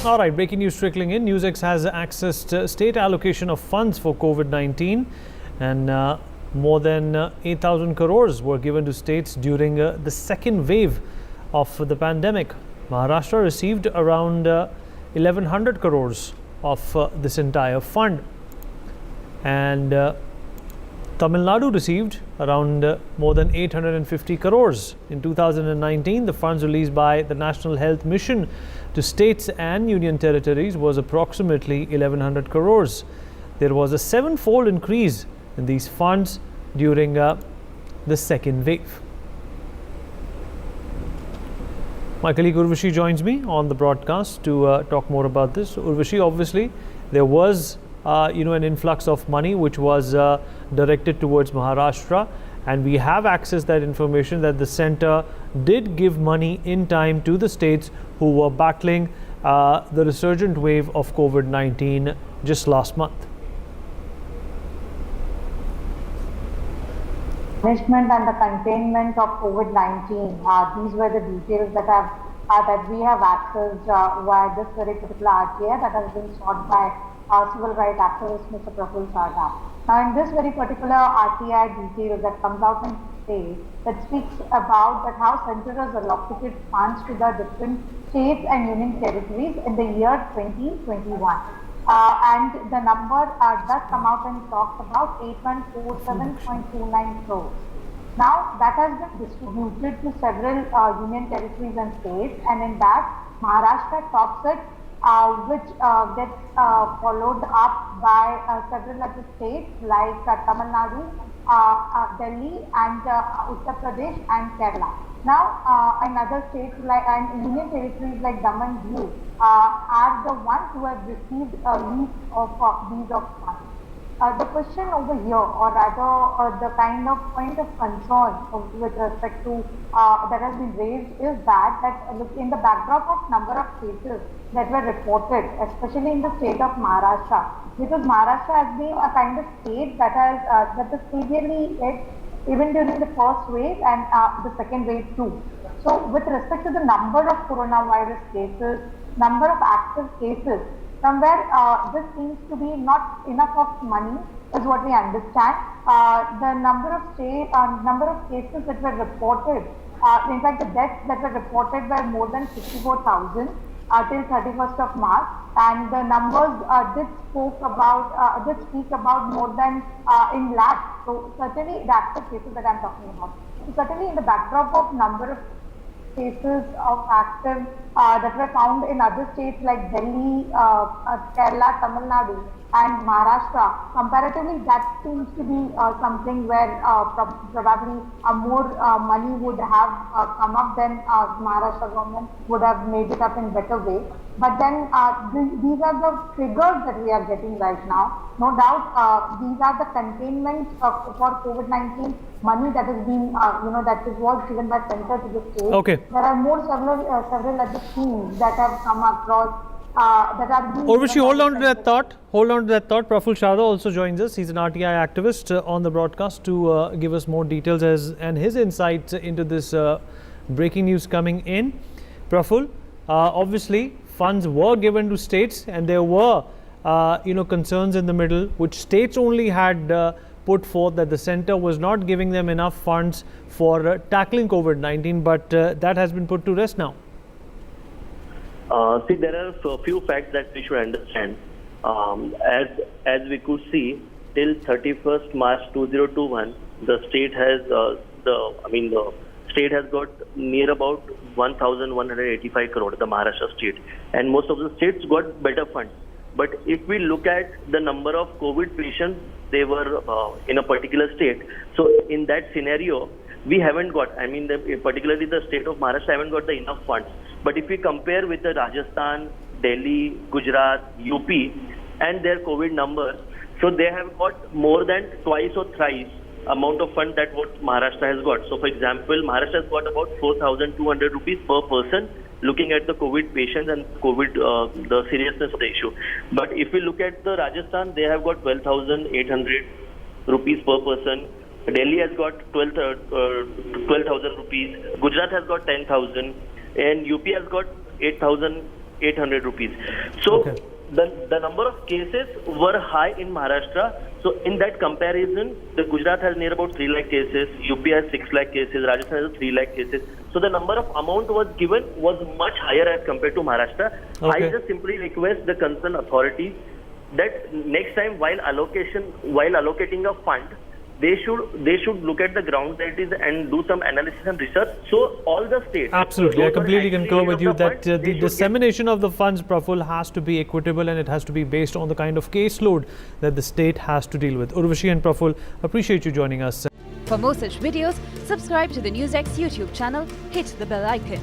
All right, breaking news trickling in. NewsX has accessed state allocation of funds for COVID-19, and more than 8,000 crores were given to states during the second wave of the pandemic. Maharashtra received around 1,100 crores of this entire fund, and Tamil Nadu received around more than 850 crores. In 2019, the funds released by the National Health Mission to states and union territories was approximately 1,100 crores. There was a seven-fold increase in these funds during the second wave. My colleague Urvashi joins me on the broadcast to talk more about this. Urvashi, obviously, there was an influx of money which was directed towards Maharashtra, and we have accessed that information that the centre did give money in time to the states who were battling the resurgent wave of COVID-19 just last month. Management and the containment of COVID-19. These were the details that we have accessed via this very particular RTI that has been sought by civil rights activist Mr. Prafful P Sarda. Now, in this very particular RTI detail that comes out in state that speaks about that how Centre has allocated funds to the different states and union territories in the year 2021. And the number does come out and talks about 8147.29 crores. Now, that has been distributed to several union territories and states, and in that, Maharashtra tops it, which gets followed up by several other states like Tamil Nadu, Delhi, and Uttar Pradesh and Kerala. Now, in other states and union territories like Daman and Diu are the ones who have received least of these of funds. The question over here, or rather the kind of point of concern with respect to that has been raised is that in the backdrop of number of cases that were reported, especially in the state of Maharashtra, because Maharashtra has been a kind of state that has severely hit even during the first wave and the second wave too. So with respect to the number of coronavirus cases, number of active cases, somewhere this seems to be not enough of money is what we understand. The number of cases that were reported, in fact the deaths that were reported were more than 64,000 till 31st of March, and the numbers did speak about more than in lakhs. So certainly the active cases that I am talking about. So certainly in the backdrop of number of cases of active that were found in other states like Delhi, Kerala, Tamil Nadu and Maharashtra, comparatively that seems to be something where probably more money would have come up, then Maharashtra government would have made it up in better way. But then these are the figures that we are getting right now. No doubt these are the containment for COVID-19 money that has been, that was given by Centre to the state. Okay. There are several other schemes that have come across that are being... Urvashi, hold on to that thought. Prafful Sarda also joins us. He's an RTI activist on the broadcast to give us more details and his insights into this breaking news coming in. Prafful, obviously funds were given to states, and there were concerns in the middle which states only had put forth that the centre was not giving them enough funds for tackling COVID-19, but that has been put to rest now. See, there are a few facts that we should understand. As we could see, till 31st March 2021, the state has got near about 1,185 crore, the Maharashtra state, and most of the states got better funds. But if we look at the number of COVID patients, they were in a particular state. So in that scenario, we haven't got, particularly the state of Maharashtra haven't got the enough funds. But if we compare with the Rajasthan, Delhi, Gujarat, UP and their COVID numbers, so they have got more than twice or thrice amount of fund that what Maharashtra has got. So for example, Maharashtra has got about 4,200 rupees per person, looking at the COVID patients and COVID, the seriousness of the issue. But if we look at the Rajasthan, they have got 12,800 rupees per person. Delhi has got 12,000 rupees. Gujarat has got 10,000, and UP has got 8,000 800 rupees. So Okay. the number of cases were high in Maharashtra. So in that comparison, the Gujarat has near about 3 lakh cases, UP has 6 lakh cases, Rajasthan has 3 lakh cases. So the number of amount was given was much higher as compared to Maharashtra. Okay. I just simply request the concerned authorities that next time while allocating a fund, they should look at the ground realities and do some analysis and research. So all the states. Absolutely, I those who are completely actually concur in with need you of the that fund, they the should get- dissemination of the funds, Prafful, has to be equitable and it has to be based on the kind of caseload that the state has to deal with. Urvashi and Prafful, appreciate you joining us. For more such videos, subscribe to the NewsX YouTube channel, hit the bell icon.